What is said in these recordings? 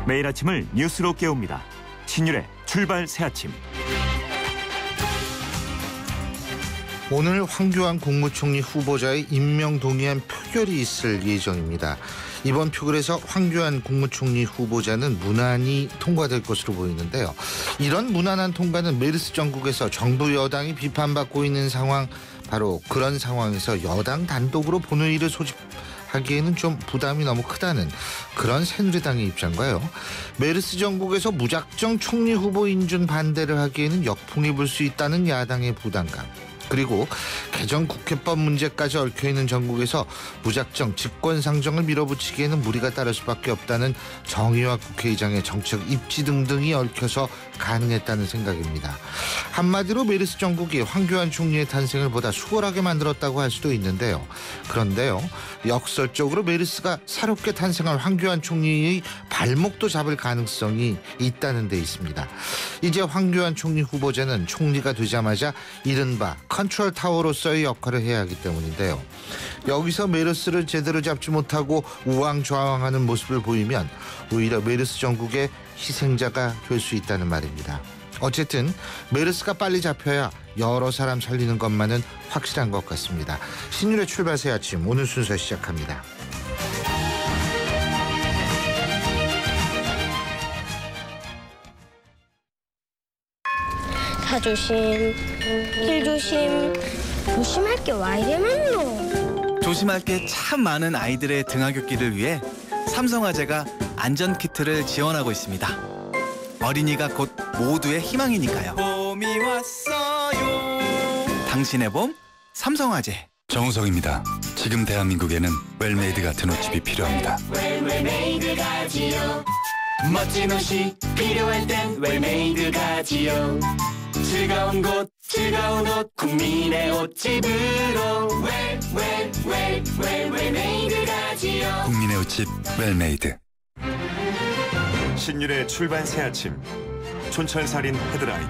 매일 아침을 뉴스로 깨웁니다. 신율의 출발 새아침. 오늘 황교안 국무총리 후보자의 임명 동의안 표결이 있을 예정입니다. 이번 표결에서 황교안 국무총리 후보자는 무난히 통과될 것으로 보이는데요. 이런 무난한 통과는 메르스 전국에서 정부 여당이 비판받고 있는 상황, 바로 그런 상황에서 여당 단독으로 본회의를 소집하기에는 좀 부담이 너무 크다는 그런 새누리당의 입장과요. 메르스 전국에서 무작정 총리 후보 인준 반대를 하기에는 역풍이 불 수 있다는 야당의 부담감, 그리고 개정 국회법 문제까지 얽혀있는 전국에서 무작정 직권상정을 밀어붙이기에는 무리가 따를 수밖에 없다는 정의와 국회의장의 정책 입지 등등이 얽혀서 가능했다는 생각입니다. 한마디로 메르스 전국이 황교안 총리의 탄생을 보다 수월하게 만들었다고 할 수도 있는데요. 그런데요, 역설적으로 메르스가 새롭게 탄생한 황교안 총리의 발목도 잡을 가능성이 있다는 데 있습니다. 이제 황교안 총리 후보자는 총리가 되자마자 이른바 컨트롤 타워로서의 역할을 해야 하기 때문인데요. 여기서 메르스를 제대로 잡지 못하고 우왕좌왕하는 모습을 보이면 오히려 메르스 전국의 희생자가 될 수 있다는 말입니다. 어쨌든 메르스가 빨리 잡혀야 여러 사람 살리는 것만은 확실한 것 같습니다. 신율의 출발 새 아침, 오늘 순서 시작합니다. 차 조심, 길 조심. 조심할 게 와 이래 많노. 조심할 게 참 많은 아이들의 등하굣길을 위해 삼성화재가 안전키트를 지원하고 있습니다. 어린이가 곧 모두의 희망이니까요. 봄이 왔어요. 당신의 봄, 삼성화재. 정우성입니다. 지금 대한민국에는 웰메이드 같은 옷집이 필요합니다. 웰메이드 가지요. 멋진 옷이 필요할 땐 웰메이드 가지요. 즐거운 곳, 즐거운 옷, 국민의 옷집으로 웰메이드 가지요. 국민의 옷집 웰메이드. 신율의 출발 새아침. 촌철살인 헤드라인.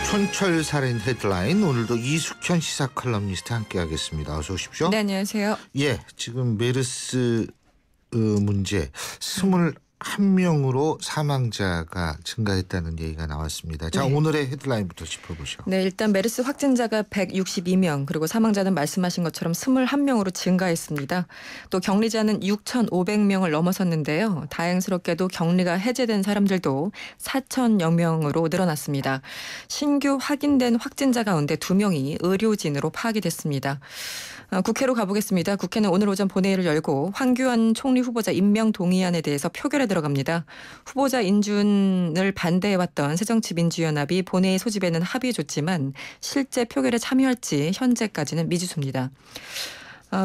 촌철살인 헤드라인, 오늘도 이숙현 시사 칼럼니스트 함께하겠습니다. 어서 오십시오. 네, 안녕하세요. 예, 지금 메르스 문제 21명으로 사망자가 증가했다는 얘기가 나왔습니다. 자, 네. 오늘의 헤드라인부터 짚어보죠. 네, 일단 메르스 확진자가 162명, 그리고 사망자는 말씀하신 것처럼 21명으로 증가했습니다. 또 격리자는 6,500명을 넘어섰는데요. 다행스럽게도 격리가 해제된 사람들도 4,000여 명으로 늘어났습니다. 신규 확인된 확진자 가운데 2명이 의료진으로 파악이 됐습니다. 국회로 가보겠습니다. 국회는 오늘 오전 본회의를 열고 황교안 총리 후보자 임명 동의안에 대해서 표결에 들어갑니다. 후보자 인준을 반대해왔던 새정치민주연합이 본회의 소집에는 합의해줬지만 실제 표결에 참여할지 현재까지는 미지수입니다.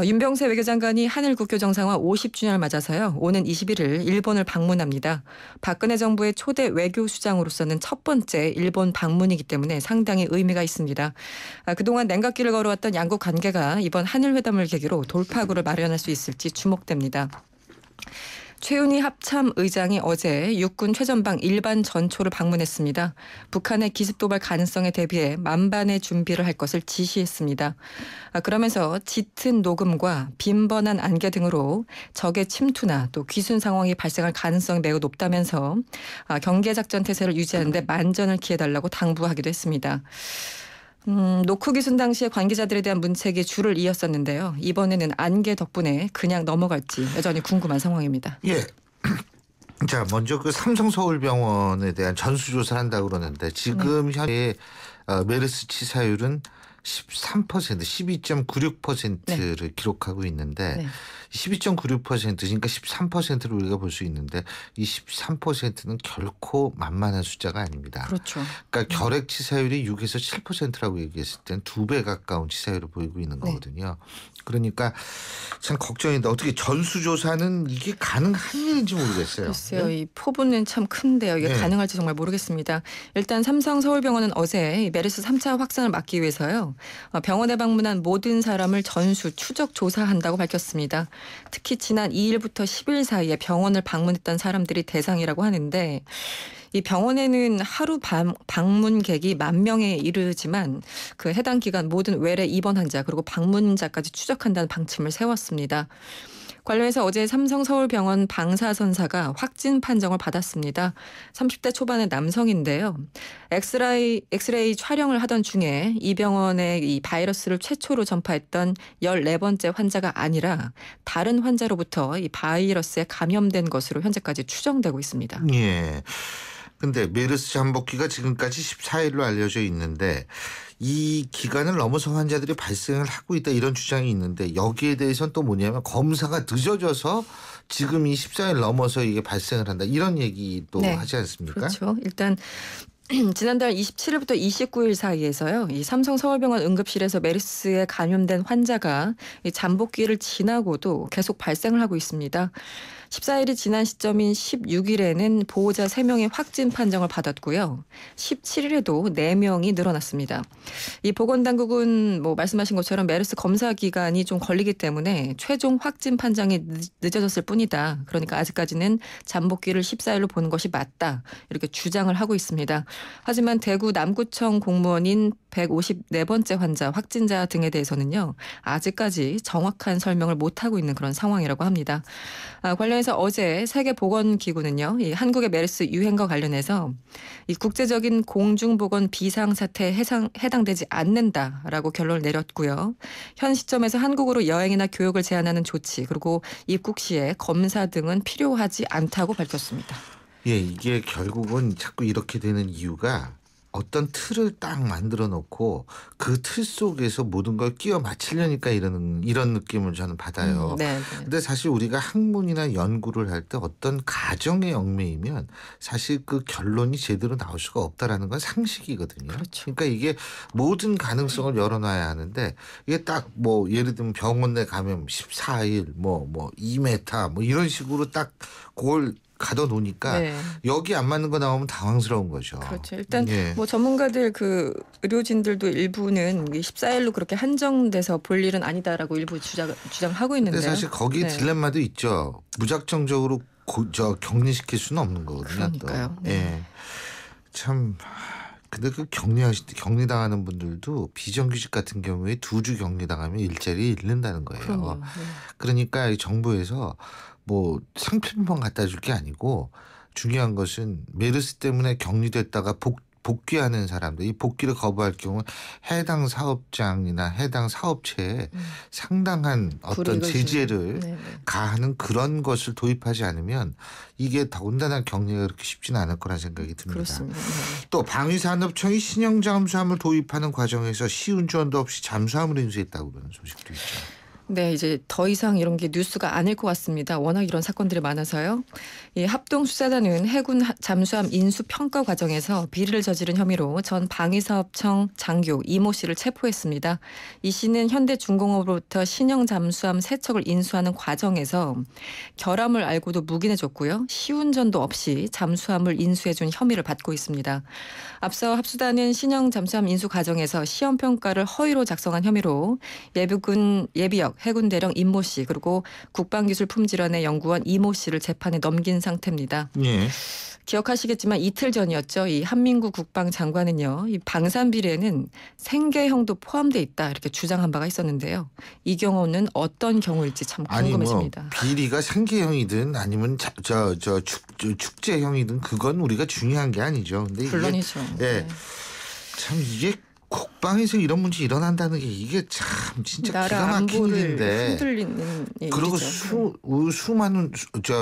윤병세 외교장관이 한일 국교 정상화 50주년을 맞아서요. 오는 21일 일본을 방문합니다. 박근혜 정부의 초대 외교수장으로서는 첫 번째 일본 방문이기 때문에 상당히 의미가 있습니다. 그동안 냉각길을 걸어왔던 양국 관계가 이번 한일 회담을 계기로 돌파구를 마련할 수 있을지 주목됩니다. 최은희 합참 의장이 어제 육군 최전방 일반 전초를 방문했습니다. 북한의 기습 도발 가능성에 대비해 만반의 준비를 할 것을 지시했습니다. 그러면서 짙은 녹음과 빈번한 안개 등으로 적의 침투나 또 귀순 상황이 발생할 가능성이 매우 높다면서 경계작전 태세를 유지하는 데 만전을 기해달라고 당부하기도 했습니다. 노크 귀순 당시에 관계자들에 대한 문책이 줄을 이었었는데요. 이번에는 안개 덕분에 그냥 넘어갈지 여전히 궁금한 상황입니다. 예. 자, 먼저 그 삼성서울병원에 대한 전수조사를 한다고 그러는데 지금 현재 메르스 치사율은 13%, 12.96%를 기록하고 있는데 네. 12.96%, 그러니까 13%를 우리가 볼 수 있는데 이 13%는 결코 만만한 숫자가 아닙니다. 그렇죠. 그러니까 결핵 치사율이 6에서 7%라고 얘기했을 땐 2배 가까운 치사율을 보이고 있는 거거든요. 그러니까 참 걱정인데 어떻게 전수조사는 이게 가능한 일인지 모르겠어요. 글쎄요. 이 포부는 참 큰데요. 이게 가능할지 정말 모르겠습니다. 일단 삼성서울병원은 어제 메르스 3차 확산을 막기 위해서요. 병원에 방문한 모든 사람을 전수, 추적 조사한다고 밝혔습니다. 특히 지난 2일부터 10일 사이에 병원을 방문했던 사람들이 대상이라고 하는데 이 병원에는 하루 방문객이 10,000명에 이르지만 그 해당 기간 모든 외래 입원 환자 그리고 방문자까지 추적한다는 방침을 세웠습니다. 관련해서 어제 삼성서울병원 방사선사가 확진 판정을 받았습니다. 30대 초반의 남성인데요. 엑스레이 촬영을 하던 중에 이 병원에 이 바이러스를 최초로 전파했던 14번째 환자가 아니라 다른 환자로부터 이 바이러스에 감염된 것으로 현재까지 추정되고 있습니다. 예. 근데 메르스 잠복기가 지금까지 14일로 알려져 있는데 이 기간을 넘어서 환자들이 발생을 하고 있다 이런 주장이 있는데 여기에 대해서는 또 뭐냐면 검사가 늦어져서 지금 이 14일 넘어서 이게 발생을 한다 이런 얘기도 네. 하지 않습니까? 그렇죠. 일단 지난달 27일부터 29일 사이에서요. 이 삼성 서울병원 응급실에서 메르스에 감염된 환자가 이 잠복기를 지나고도 계속 발생을 하고 있습니다. 14일이 지난 시점인 16일에는 보호자 3명의 확진 판정을 받았고요. 17일에도 4명이 늘어났습니다. 이 보건당국은 뭐 말씀하신 것처럼 메르스 검사 기간이 좀 걸리기 때문에 최종 확진 판정이 늦어졌을 뿐이다. 그러니까 아직까지는 잠복기를 14일로 보는 것이 맞다. 이렇게 주장을 하고 있습니다. 하지만 대구 남구청 공무원인 154번째 환자 확진자 등에 대해서는요. 아직까지 정확한 설명을 못하고 있는 그런 상황이라고 합니다. 관련해서 어제 세계보건기구는요. 이 한국의 메르스 유행과 관련해서 이 국제적인 공중보건 비상사태에 해당되지 않는다라고 결론을 내렸고요. 현 시점에서 한국으로 여행이나 교육을 제한하는 조치 그리고 입국 시에 검사 등은 필요하지 않다고 밝혔습니다. 예, 이게 결국은 자꾸 이렇게 되는 이유가 어떤 틀을 딱 만들어 놓고 그 틀 속에서 모든 걸 끼워 맞추려니까 이런 느낌을 저는 받아요. 네. 근데 사실 우리가 학문이나 연구를 할 때 어떤 가정에 얽매이면 사실 그 결론이 제대로 나올 수가 없다라는 건 상식이거든요. 그렇죠. 그러니까 이게 모든 가능성을 열어놔야 하는데 이게 딱 뭐 예를 들면 병원 내 감염 14일 뭐 2m 뭐 이런 식으로 딱 그걸 가둬 놓으니까 네. 여기 안 맞는 거 나오면 당황스러운 거죠. 그렇죠. 일단 예. 뭐 전문가들 그 의료진들도 일부는 14일로 그렇게 한정돼서 볼 일은 아니다라고 일부 주장하고 있는데. 근데 사실 거기 네. 딜레마도 있죠. 무작정적으로 격리시킬 수는 없는 거거든요. 그러니까요. 또. 네. 예. 참. 근데 그 격리당하는 분들도 비정규직 같은 경우에 2주 격리당하면 일자리 잃는다는 거예요. 그럼요. 네. 그러니까 이 정부에서 뭐 상품만 갖다 줄 게 아니고 중요한 것은 메르스 때문에 격리됐다가 복귀하는 사람들 이 복귀를 거부할 경우 해당 사업장이나 해당 사업체에 상당한 어떤 제재를 가하는 그런 것을 도입하지 않으면 이게 더군다나 격리가 그렇게 쉽지는 않을 거란 생각이 듭니다. 그렇습니다. 네. 또 방위산업청이 신형 잠수함을 도입하는 과정에서 시운전도 없이 잠수함을 인수했다고 그러는 소식도 있죠. 네, 이제 더 이상 이런 게 뉴스가 아닐 것 같습니다. 워낙 이런 사건들이 많아서요. 이 합동수사단은 해군 잠수함 인수 평가 과정에서 비리를 저지른 혐의로 전 방위사업청 장교 이모 씨를 체포했습니다. 이 씨는 현대중공업으로부터 신형 잠수함 3척을 인수하는 과정에서 결함을 알고도 묵인해줬고요. 시운전도 없이 잠수함을 인수해준 혐의를 받고 있습니다. 앞서 합수단은 신형 잠수함 인수 과정에서 시험 평가를 허위로 작성한 혐의로 예비군 예비역 해군 대령 임모 씨 그리고 국방기술품질원의 연구원 이모 씨를 재판에 넘긴 상태입니다. 예. 기억하시겠지만 이틀 전이었죠. 이 한민구 국방장관은요. 이 방산 비리에는 생계형도 포함돼 있다 이렇게 주장한 바가 있었는데요. 이 경우는 어떤 경우일지 참 궁금해집니다. 아니 뭐 비리가 생계형이든 아니면 축제형이든 그건 우리가 중요한 게 아니죠. 근데 물론이죠. 이게, 네. 참 이게 국방에서 이런 문제 일어난다는 게 이게 참 진짜 기가 막힌 일인데 흔들리는 그리고 일이죠.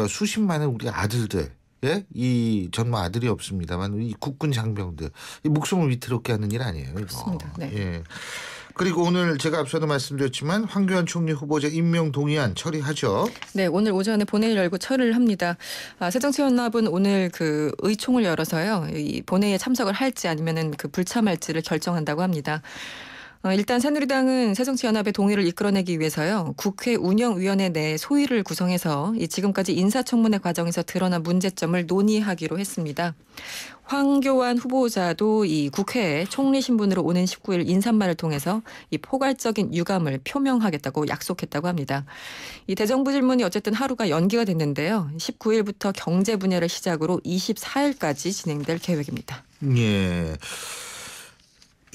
수십만의 우리 아들들 예? 이 정말 아들이 없습니다만 이 국군 장병들 이 목숨을 위태롭게 하는 일 아니에요. 이거. 그렇습니다. 네. 예. 그리고 오늘 제가 앞서도 말씀드렸지만 황교안 총리 후보자 임명 동의안 처리하죠. 네, 오늘 오전에 본회의를 열고 처리를 합니다. 새정치연합은 오늘 그 의총을 열어서요. 이 본회의에 참석을 할지 아니면은 그 불참할지를 결정한다고 합니다. 일단 새누리당은 새정치연합의 동의를 이끌어내기 위해서요. 국회 운영위원회 내 소위를 구성해서 이 지금까지 인사청문회 과정에서 드러난 문제점을 논의하기로 했습니다. 황교안 후보자도 이 국회에 총리 신분으로 오는 19일 인사말을 통해서 이 포괄적인 유감을 표명하겠다고 약속했다고 합니다. 이 대정부 질문이 어쨌든 하루가 연기가 됐는데요. 19일부터 경제 분야를 시작으로 24일까지 진행될 계획입니다. 예.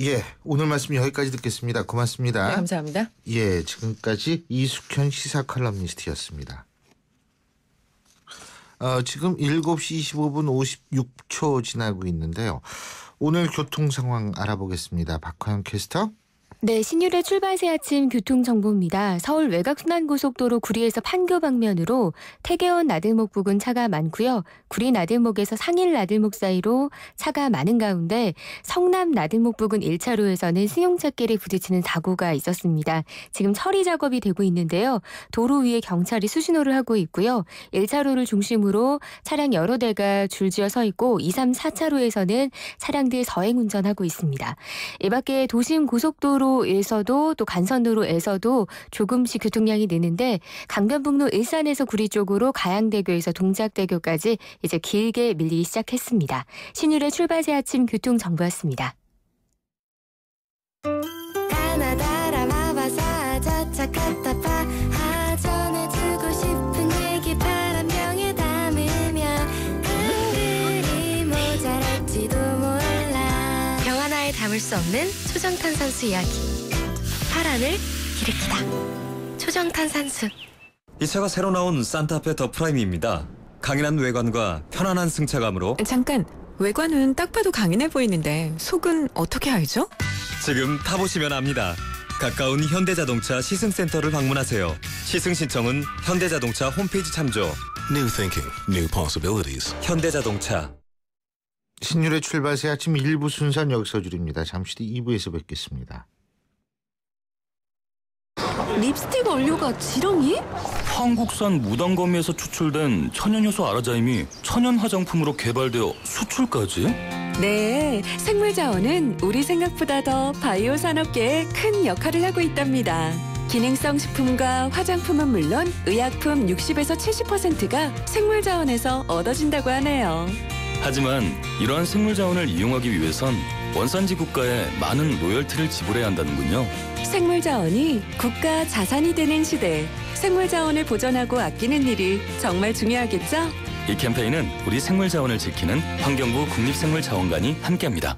예, 오늘 말씀 여기까지 듣겠습니다. 고맙습니다. 네, 감사합니다. 예, 지금까지 이숙현 시사 칼럼니스트였습니다. 지금 7시 25분 56초 지나고 있는데요. 오늘 교통 상황 알아보겠습니다. 박화영 캐스터. 네, 신율의 출발새 아침 교통정보입니다. 서울 외곽순환고속도로 구리에서 판교 방면으로 태계원 나들목 부근 차가 많고요. 구리 나들목에서 상일 나들목 사이로 차가 많은 가운데 성남 나들목 부근 1차로에서는 승용차끼리 부딪히는 사고가 있었습니다. 지금 처리 작업이 되고 있는데요. 도로 위에 경찰이 수신호를 하고 있고요. 1차로를 중심으로 차량 여러 대가 줄지어 서 있고 2, 3, 4차로에서는 차량들 서행 운전하고 있습니다. 이 밖에 도심 고속도로 에서도 또 간선도로에서도 조금씩 교통량이 느는데 강변북로 일산에서 구리 쪽으로 가양대교에서 동작대교까지 이제 길게 밀리기 시작했습니다. 신율의 출발새 아침 교통정보였습니다. 전해주고 싶은 얘기 바람병에 담으면 한글이 모자랄지도 몰라. 병 하나에 담을 수 없는 초정탄산수 이야기. 파란을 일으키다. 초정탄산수. 이 차가 새로 나온 산타페 더 프라임입니다. 강인한 외관과 편안한 승차감으로. 잠깐, 외관은 딱 봐도 강인해 보이는데 속은 어떻게 알죠? 지금 타보시면 압니다. 가까운 현대자동차 시승센터를 방문하세요. 시승 신청은 현대자동차 홈페이지 참조. New thinking, new possibilities. 현대자동차. 신율의 출발새 아침 1부 순서는 여기서 줄입니다. 잠시 뒤 2부에서 뵙겠습니다. 립스틱 원료가 지렁이? 한국산 무당거미에서 추출된 천연효소 아라자임이 천연 화장품으로 개발되어 수출까지? 네, 생물자원은 우리 생각보다 더 바이오 산업계에 큰 역할을 하고 있답니다. 기능성 식품과 화장품은 물론 의약품 60에서 70%가 생물자원에서 얻어진다고 하네요. 하지만 이러한 생물자원을 이용하기 위해선 원산지 국가에 많은 로열티를 지불해야 한다는군요. 생물자원이 국가 자산이 되는 시대, 생물자원을 보존하고 아끼는 일이 정말 중요하겠죠? 이 캠페인은 우리 생물자원을 지키는 환경부 국립생물자원관이 함께합니다.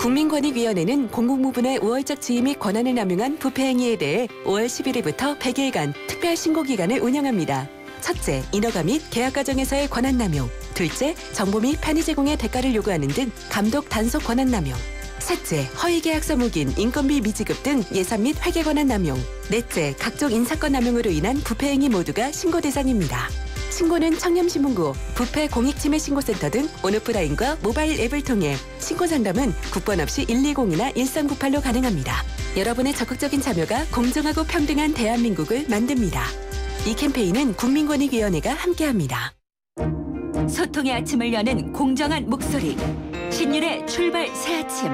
국민권익위원회는 공공부문의 우월적 지위 및 권한을 남용한 부패 행위에 대해 5월 11일부터 100일간 특별 신고 기간을 운영합니다. 첫째, 인허가 및 계약 과정에서의 권한 남용. 둘째, 정보 및 편의 제공의 대가를 요구하는 등 감독 단속 권한 남용. 셋째, 허위 계약서 묵인, 인건비 미지급 등 예산 및 회계 권한 남용. 넷째, 각종 인사권 남용으로 인한 부패 행위 모두가 신고 대상입니다. 신고는 청렴신문고, 부패 공익침해신고센터 등 온오프라인과 모바일 앱을 통해 신고 상담은 국번 없이 120이나 1398로 가능합니다. 여러분의 적극적인 참여가 공정하고 평등한 대한민국을 만듭니다. 이 캠페인은 국민권익위원회가 함께합니다. 소통의 아침을 여는 공정한 목소리. 신율의 출발 새 아침.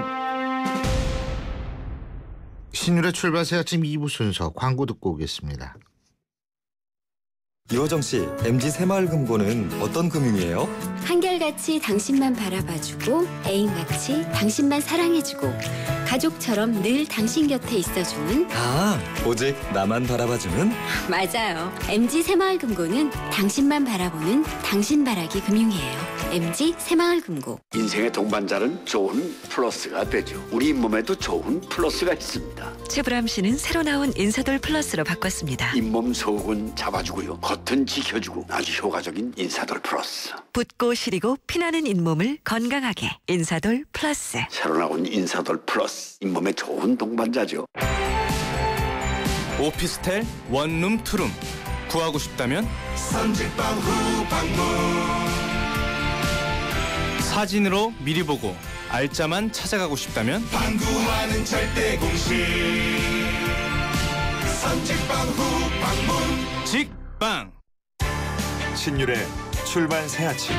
신율의 출발새 아침 2부 순서 광고 듣고 오겠습니다. 이호정 씨, MG 새마을금고는 어떤 금융이에요? 한결같이 당신만 바라봐주고 애인같이 당신만 사랑해주고 가족처럼 늘 당신 곁에 있어주는. 아, 오직 나만 바라봐주는? 맞아요. MG 새마을금고는 당신만 바라보는 당신바라기 금융이에요. MG 새마을금고. 인생의 동반자는 좋은 플러스가 되죠. 우리 몸에도 좋은 플러스가 있습니다. 최불암 씨는 새로 나온 인사돌 플러스로 바꿨습니다. 잇몸 속은 잡아주고요, 겉은 지켜주고 아주 효과적인 인사돌 플러스. 붓고 시리고 피나는 잇몸을 건강하게 인사돌 플러스. 새로 나온 인사돌 플러스, 잇몸에 좋은 동반자죠. 오피스텔 원룸 투룸 구하고 싶다면 선택방 후 방문. 사진으로 미리 보고 알짜만 찾아가고 싶다면 방구하는 절대 공식. 선택방 후 방문. 직방. 신율의 출발 새 아침.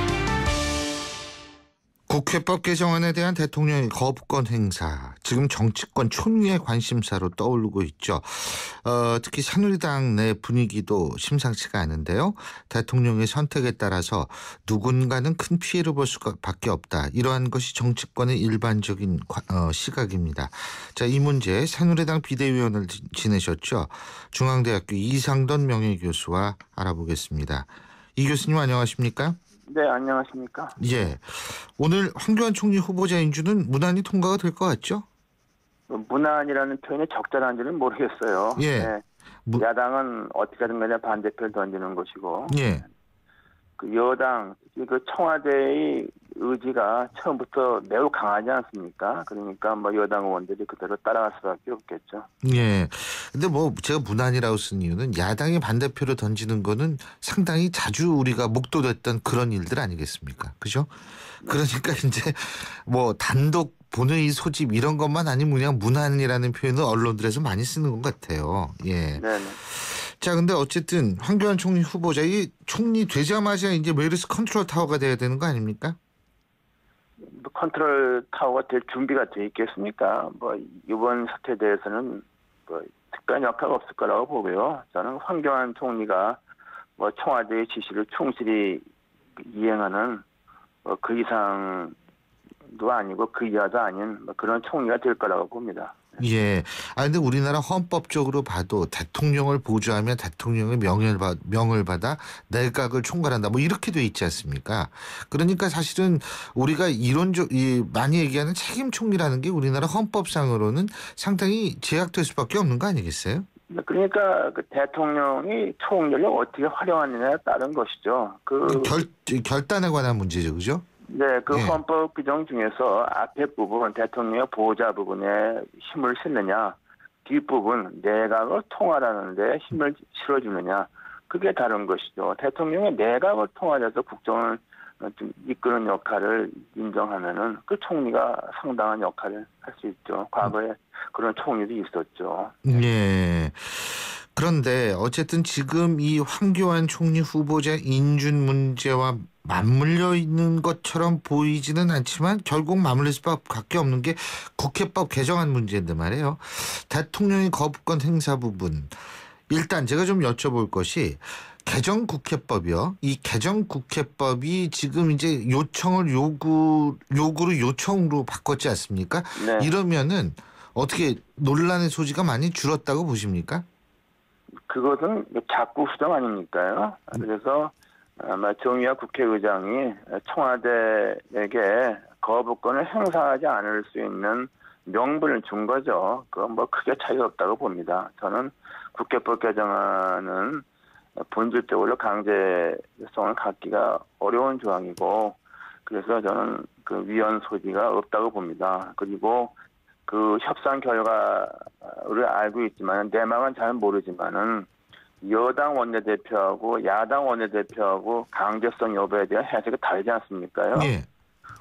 국회법 개정안에 대한 대통령의 거부권 행사, 지금 정치권 촌위의 관심사로 떠오르고 있죠. 특히 새누리당 내 분위기도 심상치가 않은데요. 대통령의 선택에 따라서 누군가는 큰 피해를 볼 수밖에 없다. 이러한 것이 정치권의 일반적인 시각입니다. 자, 이 문제 새누리당 비대위원을 지내셨죠. 중앙대학교 이상돈 명예교수와 알아보겠습니다. 이 교수님 안녕하십니까? 네, 안녕하십니까. 예. 오늘 황교안 총리 후보자 인준은 무난히 통과가 될 것 같죠? 무난이라는 표현이 적절한지는 모르겠어요. 예. 네. 야당은 어떻게든 간에 반대표를 던지는 것이고, 예. 그 여당, 그 청와대의 의지가 처음부터 매우 강하지 않습니까? 그러니까 뭐 여당 의원들이 그대로 따라갈 수밖에 없겠죠. 예. 근데 뭐 제가 무난이라고 쓴 이유는 야당이 반대표를 던지는 거는 상당히 자주 우리가 목도됐던 그런 일들 아니겠습니까? 그죠? 그러니까 이제 뭐 단독 본회의 소집 이런 것만 아니면 그냥 무난이라는 표현을 언론들에서 많이 쓰는 것 같아요. 예. 네네. 자, 근데 어쨌든 황교안 총리 후보자 이 총리 되자마자 이제 메르스 컨트롤 타워가 돼야 되는 거 아닙니까? 컨트롤 타워가 될 준비가 돼 있겠습니까? 뭐 이번 사태에 대해서는 뭐 특별한 역할이 없을 거라고 보고요. 저는 황교안 총리가 뭐 청와대의 지시를 충실히 이행하는 뭐 그 이상도 아니고 그 이하도 아닌 뭐 그런 총리가 될 거라고 봅니다. 예. 근데 우리나라 헌법적으로 봐도 대통령을 보좌하면 대통령의 명을 받아 내각을 총괄한다. 뭐 이렇게 돼 있지 않습니까? 그러니까 사실은 우리가 많이 얘기하는 책임 총리라는 게 우리나라 헌법상으로는 상당히 제약될 수밖에 없는 거 아니겠어요? 그러니까 그 대통령이 총력을 어떻게 활용하느냐에 따른 것이죠. 결단에 관한 문제죠, 그죠? 네, 그 예. 헌법 규정 중에서 앞에 부분 대통령의 보좌 부분에 힘을 쓰느냐, 뒷부분 내각을 통할하는 데 힘을 실어주느냐, 그게 다른 것이죠. 대통령의 내각을 통할해서 국정을 좀 이끄는 역할을 인정하면은 그 총리가 상당한 역할을 할 수 있죠. 과거에 그런 총리도 있었죠. 예. 그런데 어쨌든 지금 이 황교안 총리 후보자 인준 문제와 맞물려 있는 것처럼 보이지는 않지만 결국 맞물릴 수밖에 없는 게 국회법 개정안 문제인데 말이에요. 대통령의 거부권 행사 부분. 일단 제가 좀 여쭤볼 것이 개정국회법이요. 이 개정국회법이 지금 이제 요구로 요청으로 바꿨지 않습니까? 네. 이러면은 어떻게 논란의 소지가 많이 줄었다고 보십니까? 그것은 자꾸 수정 아닙니까요? 그래서 아마 정의와 국회의장이 청와대에게 거부권을 행사하지 않을 수 있는 명분을 준 거죠. 그건 뭐 크게 차이가 없다고 봅니다. 저는 국회법 개정안은 본질적으로 강제성을 갖기가 어려운 조항이고, 그래서 저는 그 위헌 소지가 없다고 봅니다. 그리고 그 협상 결과를 알고 있지만 내막은 잘 모르지만은 여당 원내대표하고 야당 원내대표하고 강제성 여부에 대한 해석이 다르지 않습니까요? 예.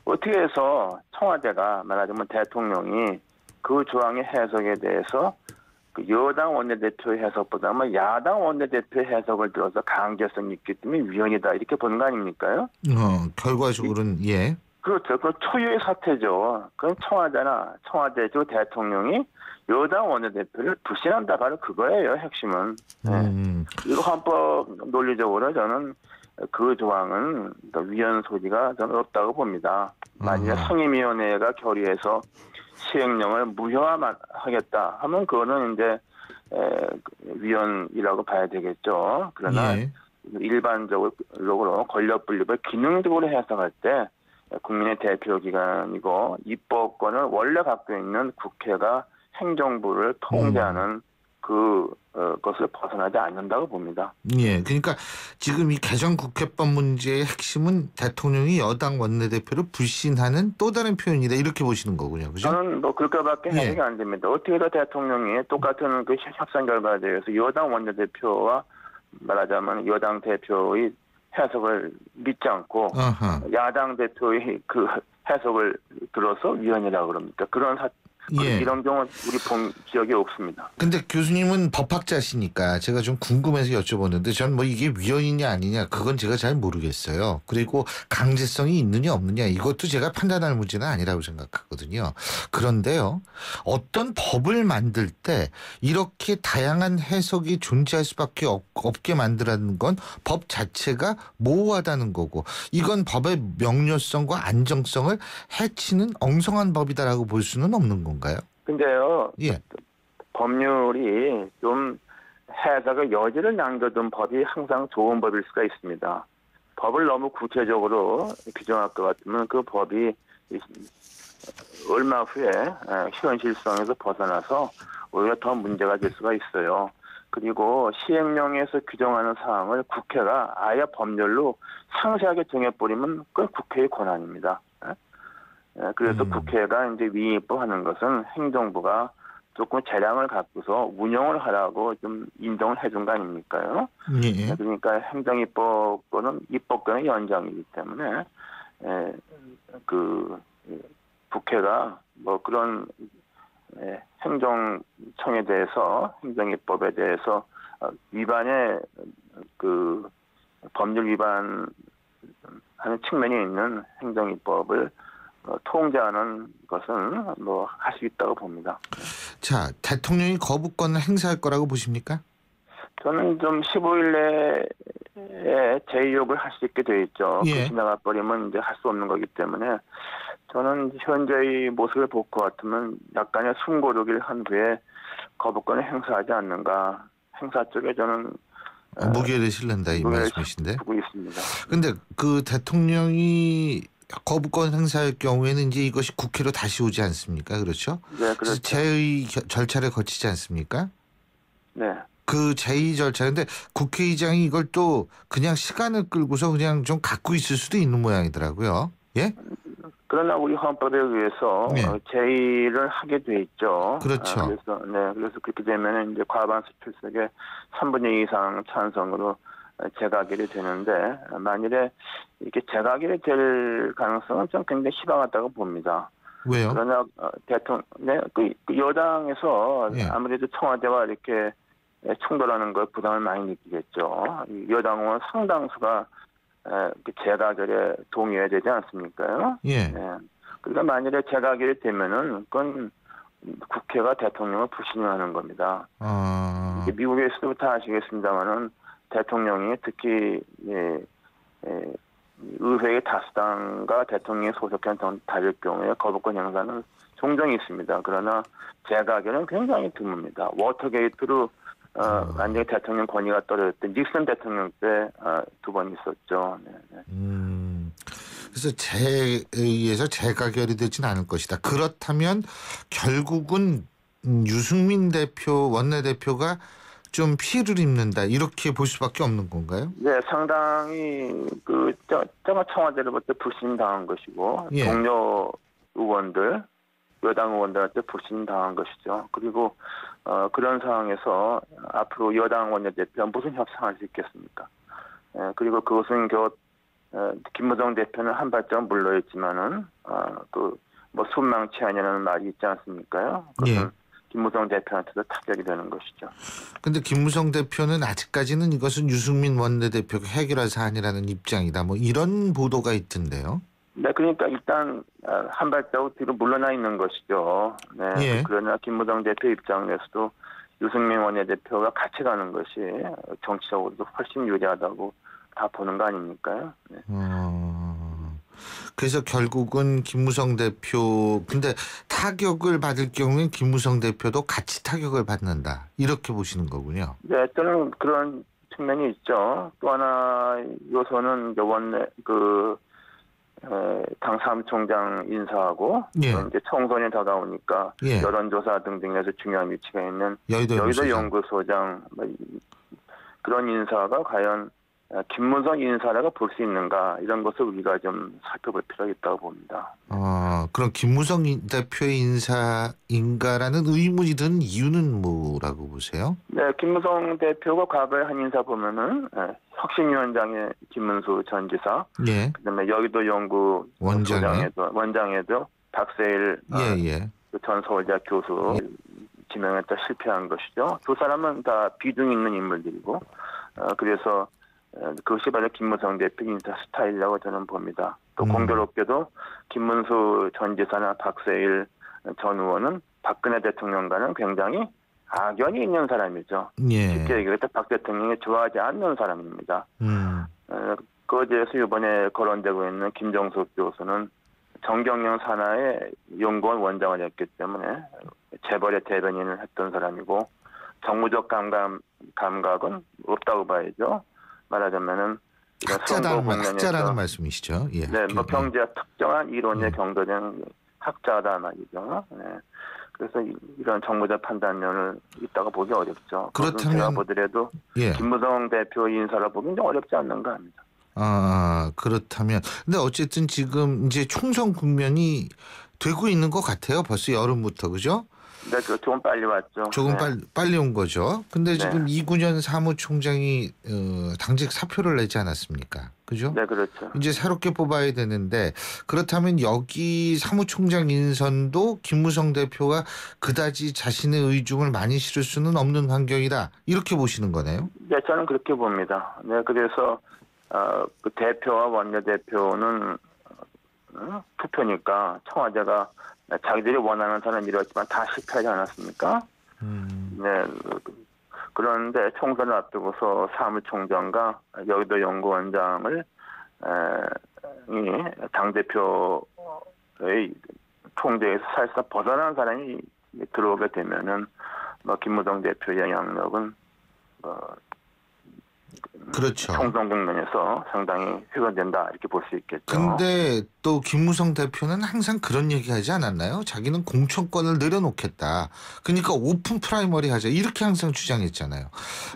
어떻게 해서 청와대가 말하자면 대통령이 그 조항의 해석에 대해서 그 여당 원내대표의 해석보다는 야당 원내대표의 해석을 들어서 강제성이 있기 때문에 위헌이다 이렇게 보는 거 아닙니까요? 결과적으로는 예. 그렇죠. 그 초유의 사태죠. 그럼 청와대 대통령이 여당 원내대표를 불신한다. 바로 그거예요, 핵심은. 네. 이거 헌법 논리적으로 저는 그 조항은 위헌 소지가 저는 없다고 봅니다. 만약에 상임위원회가 결의해서 시행령을 무효화하겠다 하면 그거는 이제 위헌이라고 봐야 되겠죠. 그러나 예. 일반적으로 권력 분립을 기능적으로 해석할 때 국민의 대표기관이고 입법권을 원래 갖고 있는 국회가 행정부를 통제하는 그것을 벗어나지 않는다고 봅니다. 예, 그러니까 지금 이 개정국회법 문제의 핵심은 대통령이 여당 원내대표를 불신하는 또 다른 표현이다 이렇게 보시는 거군요, 그죠? 저는 뭐 그럴까밖에 해석이 안 됩니다. 어떻게 해서 대통령이 똑같은 그 협상 결과에 대해서 여당 원내대표와 말하자면 여당 대표의 해석을 믿지 않고 야당 대표의 그 해석을 들어서 위헌이라고 그럽니까? 이런 경우는 우리 본 기억이 없습니다. 근데 교수님은 법학자시니까 제가 좀 궁금해서 여쭤보는데 전 뭐 이게 위헌이냐 아니냐 그건 제가 잘 모르겠어요. 그리고 강제성이 있느냐 없느냐 이것도 제가 판단할 문제는 아니라고 생각하거든요. 그런데요. 어떤 법을 만들 때 이렇게 다양한 해석이 존재할 수밖에 없게 만들라는 건 법 자체가 모호하다는 거고 이건 법의 명료성과 안정성을 해치는 엉성한 법이다라고 볼 수는 없는 건가요? 근데요. 예. 법률이 좀 해석의 여지를 남겨둔 법이 항상 좋은 법일 수가 있습니다. 법을 너무 구체적으로 규정할 것 같으면 그 법이 얼마 후에 현실성에서 벗어나서 오히려 더 문제가 될 수가 있어요. 그리고 시행령에서 규정하는 사항을 국회가 아예 법률로 상세하게 정해버리면 그건 국회의 권한입니다. 그래서 국회가 이제 위임법하는 것은 행정부가 조금 재량을 갖고서 운영을 하라고 좀 인정을 해준 거 아닙니까요? 예. 그러니까 행정입법권은 입법권의 연장이기 때문에 그 국회가 뭐 그런 행정청에 대해서 행정입법에 대해서 위반의 그 법률 위반하는 측면이 있는 행정입법을 통제하는 것은 뭐 할 수 있다고 봅니다. 자, 대통령이 거부권을 행사할 거라고 보십니까? 저는 좀 15일 내에 재의혹을 할 수 있게 돼 있죠. 예. 지나가 버리면 이제 할 수 없는 거기 때문에 저는 현재의 모습을 볼 것 같으면 약간의 숨고르기를 한 후에 거부권을 행사하지 않는가. 행사 쪽에 저는 무게를 실른다 이 말씀이신데. 두고 있습니다. 근데 그 대통령이 거부권 행사할 경우에는 이제 이것이 국회로 다시 오지 않습니까? 그렇죠? 네, 그렇죠. 제의 절차를 거치지 않습니까? 네. 그 제의 절차. 근데 국회의장이 이걸 또 그냥 시간을 끌고서 그냥 좀 갖고 있을 수도 있는 모양이더라고요. 예? 그러나 우리 헌법에 의해서 제의를 하게 돼 있죠. 그렇죠. 그래서 그렇게 되면 이제 과반수 출석의 3분의 2 이상 찬성으로 재가결이 되는데 만일에 이렇게 재가결이 될 가능성은 좀 굉장히 희박하다고 봅니다. 왜요? 그러나 그 여당에서 아무래도 청와대와 이렇게 충돌하는 걸 부담을 많이 느끼겠죠. 여당 의원 상당수가 재가결에 동의해야 되지 않습니까요? 예. 그러니까 만일에 재가결이 되면은 그건 국회가 대통령을 불신임하는 겁니다. 미국에서도 다 아시겠습니다만은 대통령이 특히 의회의 다수당과 대통령이 소속한 다를 경우에 거부권 행사는 종종 있습니다. 그러나 재가결은 굉장히 드뭅니다. 워터게이트로 완전히 대통령 권위가 떨어졌던 닉슨 대통령 때 2번 있었죠. 그래서 제의에서 재가결이 되지는 않을 것이다. 그렇다면 결국은 유승민 대표 원내대표가 좀 피해를 입는다 이렇게 볼 수밖에 없는 건가요? 네, 상당히 청와대로부터 불신당한 것이고 동료 의원들 여당 의원들한테 불신당한 것이죠. 그리고 그런 상황에서 앞으로 여당 원내대표와 무슨 협상할 수 있겠습니까? 그리고 그것은 김무성 대표는 한 발짝 물러있지만은 뭐 순망치 아니라는 말이 있지 않습니까요? 그것은 김무성 대표한테도 타격이 되는 것이죠. 그런데 김무성 대표는 아직까지는 이것은 유승민 원내대표가 해결할 사안이라는 입장이다. 뭐 이런 보도가 있던데요. 네, 그러니까 일단 한 발자국 뒤로 물러나 있는 것이죠. 네, 그러나 김무성 대표 입장에서도 유승민 원내대표가 같이 가는 것이 정치적으로도 훨씬 유리하다고 다 보는 거 아닙니까요? 네. 그래서 결국은 김무성 대표 근데 타격을 받을 경우엔 김무성 대표도 같이 타격을 받는다 이렇게 보시는 거군요. 네, 저는 그런 측면이 있죠. 또 하나 요소는 원내 당 사무총장 인사하고 이제 총선이 다가오니까 여론조사 등등에서 중요한 위치가 있는 여의도 연구소장 그런 인사가 과연 김무성 인사라고 볼 수 있는가 이런 것을 우리가 좀 살펴볼 필요가 있다고 봅니다. 그럼 김무성 대표의 인사인가라는 의문이 든 이유는 뭐라고 보세요? 네, 김무성 대표가 과거에 한 인사 보면은 혁신위원장의 김문수 전 지사, 그다음에 여의도 연구 원장에도 박세일 전 서울대학 교수 지명했다 실패한 것이죠. 두 사람은 다 비중 있는 인물들이고 그래서 그것이 바로 김무성 대표 인사 스타일이라고 저는 봅니다. 또 공교롭게도 김문수 전 지사나 박세일 전 의원은 박근혜 대통령과는 굉장히 악연이 있는 사람이죠. 쉽게 얘기해서 박 대통령이 좋아하지 않는 사람입니다. 그에 대해서 이번에 거론되고 있는 김정숙 교수는 정경영 산하의 연구원 원장을 했기 때문에 재벌의 대변인을 했던 사람이고 정무적 감각은 없다고 봐야죠. 말하자면은 학자라는 말씀이시죠? 예. 네, 뭐 경제와 특정한 이론에 경도된 학자다 말이죠. 네. 그래서 이런 정무적 판단력을 있다고 보기 어렵죠. 그렇다면 제가 보더라도 김무성 대표 인사를 보기 좀 어렵지 않는가 합니다. 그렇다면 근데 어쨌든 지금 이제 총선 국면이 되고 있는 것 같아요. 벌써 여름부터 그죠? 네, 조금 빨리 왔죠. 조금 빨리 온 거죠. 근데 지금 이군현 사무총장이 당직 사표를 내지 않았습니까? 그죠? 네, 그렇죠. 이제 새롭게 뽑아야 되는데 그렇다면 여기 사무총장 인선도 김무성 대표가 그다지 자신의 의중을 많이 실을 수는 없는 환경이다. 이렇게 보시는 거네요? 네, 저는 그렇게 봅니다. 네, 그래서 그 대표와 원내대표는 투표니까 청와대가 자기들이 원하는 사람을 밀었지만 다 실패하지 않았습니까? 네. 그런데 총선을 앞두고서 사무총장과 여의도 연구원장을 당대표의 통제에서 사실상 벗어난 사람이 들어오게 되면은 뭐 김무성 대표의 영향력은 그렇죠. 총선 국면에서 상당히 훼손된다 이렇게 볼 수 있겠죠. 근데 또 김무성 대표는 항상 그런 얘기하지 않았나요? 자기는 공천권을 내려놓겠다. 그러니까 오픈 프라이머리 하자 이렇게 항상 주장했잖아요.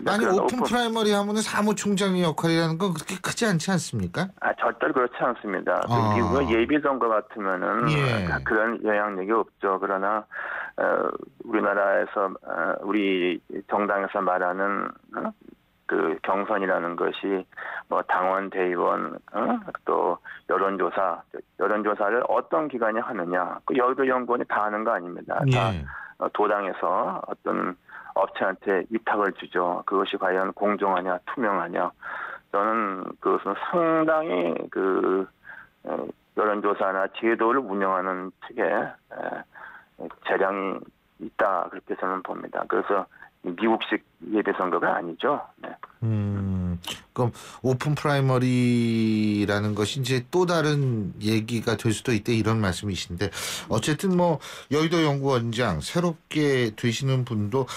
아니 오픈 프라이머리 하면은 사무총장의 역할이라는 건 그렇게 크지 않지 않습니까? 절대로 그렇지 않습니다. 미국의 예비 선거 같으면은 그런 영향력이 없죠. 그러나 우리나라에서 우리 정당에서 말하는 그 경선이라는 것이 뭐 당원, 대의원, 또 여론조사를 어떤 기관이 하느냐, 그 여의도 연구원이 다 하는 거 아닙니다. 다 도당에서 어떤 업체한테 위탁을 주죠. 그것이 과연 공정하냐, 투명하냐. 저는 그것은 상당히 그 여론조사나 제도를 운영하는 측에 재량이 있다 그렇게 저는 봅니다. 그래서 미국식 예비선거가 아니죠. 네. 그럼 오픈 프라이머리라는 것이 이제 또 다른 얘기가 될 수도 있다 이런 말씀이신데 어쨌든 뭐 여의도 연구원장 새롭게 되시는 분도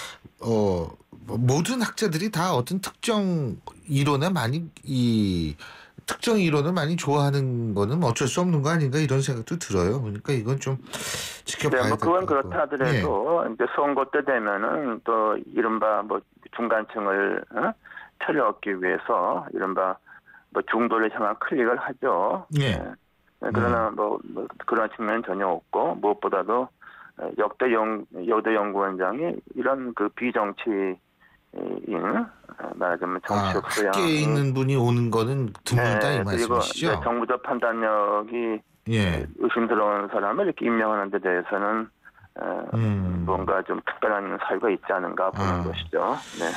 모든 학자들이 다 어떤 특정 이론을 많이 좋아하는 거는 어쩔 수 없는 거 아닌가 이런 생각도 들어요. 그러니까 이건 좀 지켜봐야 될 것 같고. 그건 그렇다 하더라도 이제 선거 때 되면은 또 이른바 뭐 중간층을 표를 얻기 위해서 이른바 뭐 중도를 향한 클릭을 하죠. 그러나 뭐 그런 측면은 전혀 없고 무엇보다도 여의도 연구원장이 이런 그 비정치인 말하자면 정치적 소양 학계에 있는 분이 오는 거는 드물다 이 말씀이시죠? 그리고 정부적 판단력이 의심스러운 사람을 이렇게 임명하는 데 대해서는 뭔가 좀 특별한 사유가 있지 않은가 보는 것이죠. 네.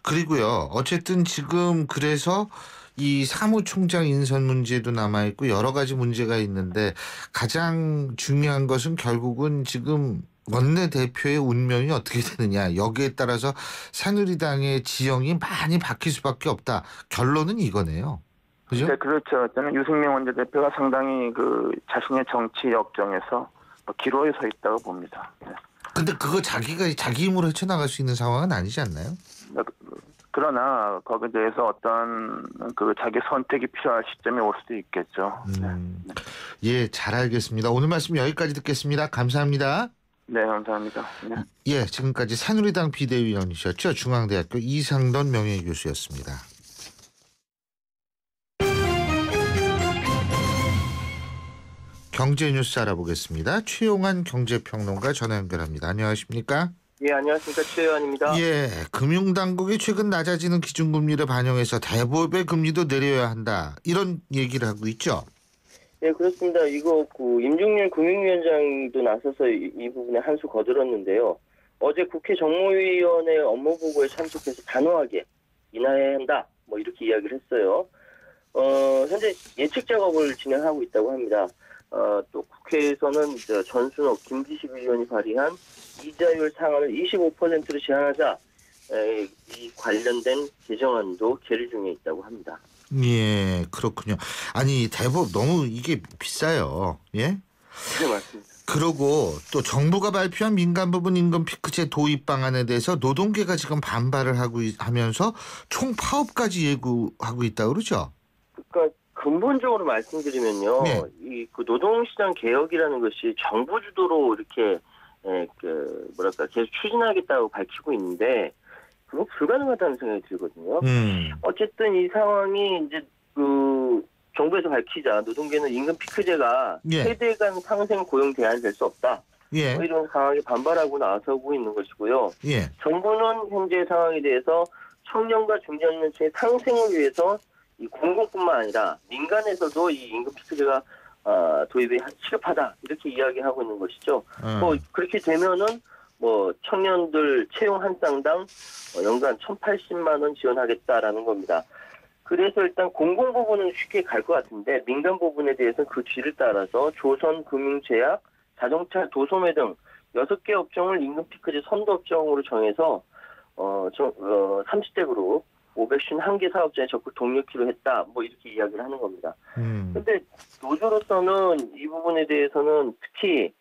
그리고요. 어쨌든 지금 그래서 이 사무총장 인선 문제도 남아있고 여러 가지 문제가 있는데 가장 중요한 것은 결국은 지금 원내대표의 운명이 어떻게 되느냐. 여기에 따라서 새누리당의 지형이 많이 바뀔 수밖에 없다. 결론은 이거네요. 그죠? 네, 그렇죠. 저는 유승민 원내대표가 상당히 그 자신의 정치 역정에서 기로에 서 있다고 봅니다. 네. 근데 그거 자기 힘으로 헤쳐나갈 수 있는 상황은 아니지 않나요? 그러나 거기에 대해서 어떤 그 자기 선택이 필요할 시점이 올 수도 있겠죠. 예, 잘 알겠습니다. 오늘 말씀 여기까지 듣겠습니다. 감사합니다. 네, 감사합니다. 네. 예, 지금까지 새누리당 비대위원이셨죠. 중앙대학교 이상돈 명예교수였습니다. 경제뉴스 알아보겠습니다. 최용환 경제평론가 전화 연결합니다. 안녕하십니까? 예, 안녕하십니까. 최용환입니다. 예, 금융당국이 최근 낮아지는 기준금리를 반영해서 대부업의 금리도 내려야 한다. 이런 얘기를 하고 있죠? 네, 그렇습니다. 이거 임종윤 금융위원장도 나서서 이 부분에 한 수 거들었는데요. 어제 국회 정무위원회 업무보고에 참석해서 단호하게 인하해야 한다. 뭐 이렇게 이야기를 했어요. 현재 예측 작업을 진행하고 있다고 합니다. 또 국회에서는 전순옥, 김기식 의원이 발의한 이자율 상한을 25%로 제한하자 이 관련된 개정안도 계류 중에 있다고 합니다. 예, 그렇군요. 아니 대법 너무 이게 비싸요. 예? 네, 맞습니다. 그리고 또 정부가 발표한 민간 부분 임금 피크제 도입 방안에 대해서 노동계가 지금 반발을 하면서 총파업까지 예고하고 있다고 그러죠? 그러니까 근본적으로 말씀드리면요. 네. 그 노동시장 개혁이라는 것이 정부 주도로 이렇게 계속 추진하겠다고 밝히고 있는데 그거 불가능하다는 생각이 들거든요. 어쨌든 이 상황이 이제 정부에서 밝히자 노동계는 임금 피크제가 세대 간 상생 고용 대안이 될 수 없다. 뭐 이런 강하게 반발하고 나서고 있는 것이고요. 정부는 현재 상황에 대해서 청년과 중장년층의 상생을 위해서 이 공공뿐만 아니라 민간에서도 이 임금 피크제가 도입이 시급하다 이렇게 이야기하고 있는 것이죠. 뭐 그렇게 되면은 뭐 청년들 채용 한 쌍당 연간 1,080만 원 지원하겠다라는 겁니다. 그래서 일단 공공 부분은 쉽게 갈 것 같은데 민간 부분에 대해서는 그 뒤를 따라서 조선, 금융제약, 자동차, 도소매 등 6개 업종을 임금 피크제 선도 업종으로 정해서 30대 그룹 551개 사업자에 적극 동력키로 했다. 뭐 이렇게 이야기를 하는 겁니다. 근데 노조로서는 이 부분에 대해서는 특히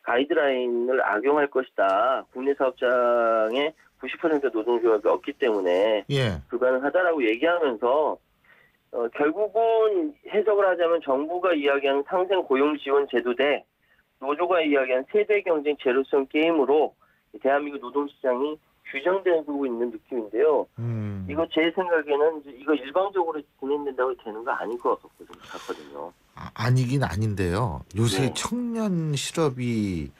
가이드라인을 악용할 것이다. 국내 사업장의 90% 노동조합이 없기 때문에 불가능하다라고 얘기하면서 결국은 해석을 하자면 정부가 이야기하는 상생 고용 지원 제도 대 노조가 이야기하는 세대 경쟁 제로섬 게임으로 대한민국 노동시장이 규정되고 있는 느낌인데요. 이거 제 생각에는 이거 일방적으로 진행된다고 되는 거 아닐 것 같거든요. 아니긴 아닌데요. 요새 청년 실업이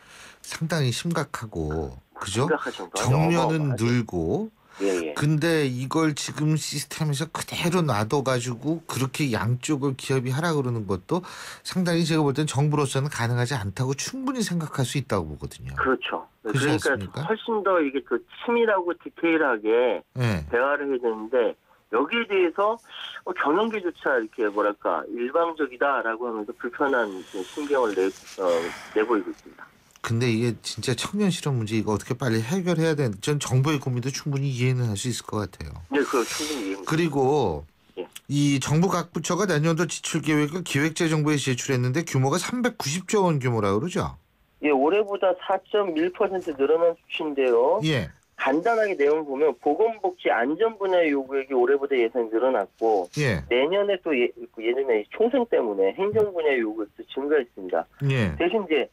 상당히 심각하고 그죠? 심각하죠. 정년은 늘고 예. 근데 이걸 지금 시스템에서 그대로 놔둬가지고 그렇게 양쪽을 기업이 하라 그러는 것도 상당히 제가 볼 땐 정부로서는 가능하지 않다고 충분히 생각할 수 있다고 보거든요. 그렇죠. 그렇지 그러니까 않습니까? 훨씬 더 이게 더 치밀하고 디테일하게 대화를 해야 되는데 여기에 대해서 경영계조차 이렇게 일방적이다라고 하면서 불편한 신경을 내보이고 있습니다. 근데 이게 진짜 청년 실업 문제 이거 어떻게 빨리 해결해야 되는 전 정부의 고민도 충분히 이해는 할 수 있을 것 같아요. 네, 그거 충분히 이해합니다. 그리고 이 정부 각 부처가 내년도 지출 계획을 기획재정부에 제출했는데 규모가 390조 원 규모라고 그러죠? 예, 올해보다 4.1% 늘어난 수치인데요. 간단하게 내용을 보면 보건복지 안전 분야 요구액이 올해보다 예산이 늘어났고 내년에 또 예전에 총선 때문에 행정 분야 요구액도 증가했습니다. 대신 이제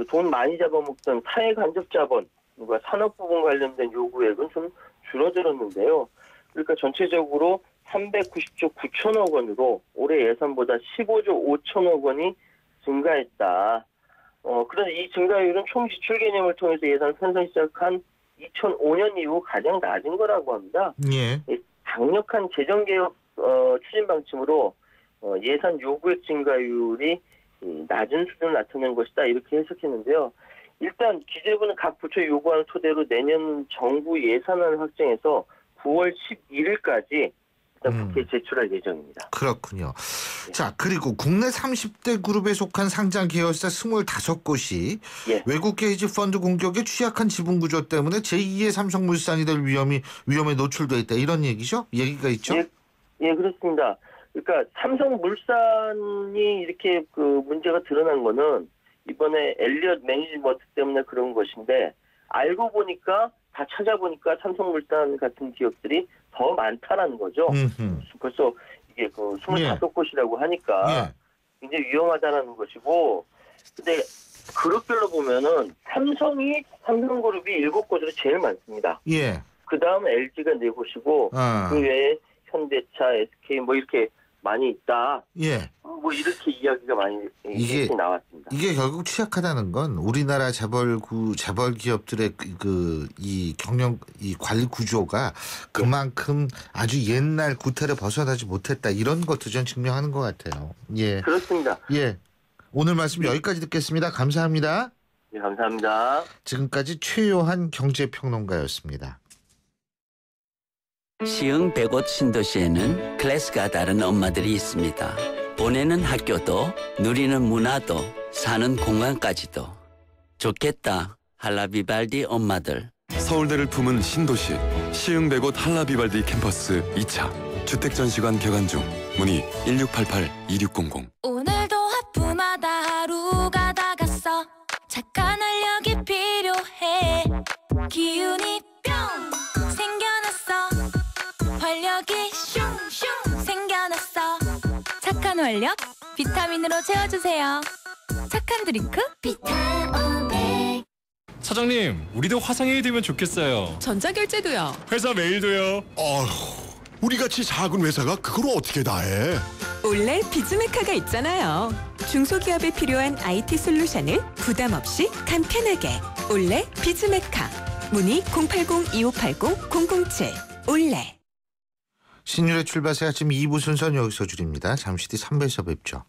돈 많이 잡아먹던 사회 간접 자본과 산업 부분 관련된 요구액은 좀 줄어들었는데요. 그러니까 전체적으로 390조 9천억 원으로 올해 예산보다 15조 5천억 원이 증가했다. 그런데 이 증가율은 총 지출 개념을 통해서 예산 편성 시작한 2005년 이후 가장 낮은 거라고 합니다. 강력한 재정개혁 추진 방침으로 예산 요구액 증가율이 낮은 수준을 나타낸 것이다 이렇게 해석했는데요. 일단 기재부는 각 부처 요구안을 토대로 내년 정부 예산안을 확정해서 9월 11일까지 일단 국회에 제출할 예정입니다. 그렇군요. 자, 그리고 국내 30대 그룹에 속한 상장 계열사 25곳이 외국계 헤지 펀드 공격에 취약한 지분 구조 때문에 제2의 삼성물산이 될 위험에 노출돼 있다. 이런 얘기죠? 얘기가 있죠? 예, 그렇습니다. 그러니까 삼성물산이 이렇게 문제가 드러난 거는 이번에 엘리엇 매니지먼트 때문에 그런 것인데 알고 보니까 다 찾아보니까 삼성물산 같은 기업들이 더 많다라는 거죠. 벌써 이게 25곳이라고 하니까 굉장히 위험하다라는 것이고 근데 그룹별로 보면은 삼성그룹이 7곳으로 제일 많습니다. 그 다음에 LG가 4곳이고 그 외에 현대차, SK 뭐 이렇게 많이 있다. 뭐 이렇게 이야기가 많이 이렇게 나왔습니다. 이게 결국 취약하다는 건 우리나라 재벌 기업들의 이 관리 구조가 그만큼 아주 옛날 구태를 벗어나지 못했다. 이런 것도 전 증명하는 것 같아요. 그렇습니다. 오늘 말씀 여기까지 듣겠습니다. 감사합니다. 네, 감사합니다. 지금까지 최요한 경제평론가였습니다. 시흥 백옷 신도시에는 클래스가 다른 엄마들이 있습니다. 보내는 학교도 누리는 문화도 사는 공간까지도 좋겠다. 할라비발디 엄마들. 서울대를 품은 신도시 시흥 백옷 할라비발디 캠퍼스 2차 주택전시관 개관 중 문의 1688-2600. 오늘도 하품하다 하루가 착한 활력이 필요해. 기운이 뿅 생겨났어. 활력이 슝슝 생겨났어. 착한 활력 비타민으로 채워주세요. 착한 드링크 비타오백. 사장님, 우리도 화상회의 되면 좋겠어요. 전자결제도요. 회사 메일도요. 우리같이 작은 회사가 그걸 어떻게 다 해? 올레 비즈메카가 있잖아요. 중소기업에 필요한 IT 솔루션을 부담 없이 간편하게. 올레 비즈메카. 문의 080-2580-007. 올레. 신율의 출발새 아침 2부 순서는 여기서 줄입니다. 잠시 뒤 3부에서 뵙죠.